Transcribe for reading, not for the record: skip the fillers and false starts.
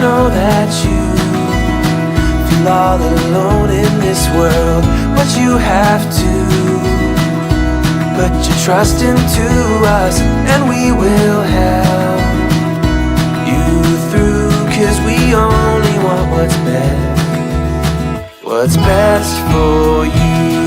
know that you feel all alone in this world, but you have to put your trust into us, and we will help you through, 'cause we only want what's best for you.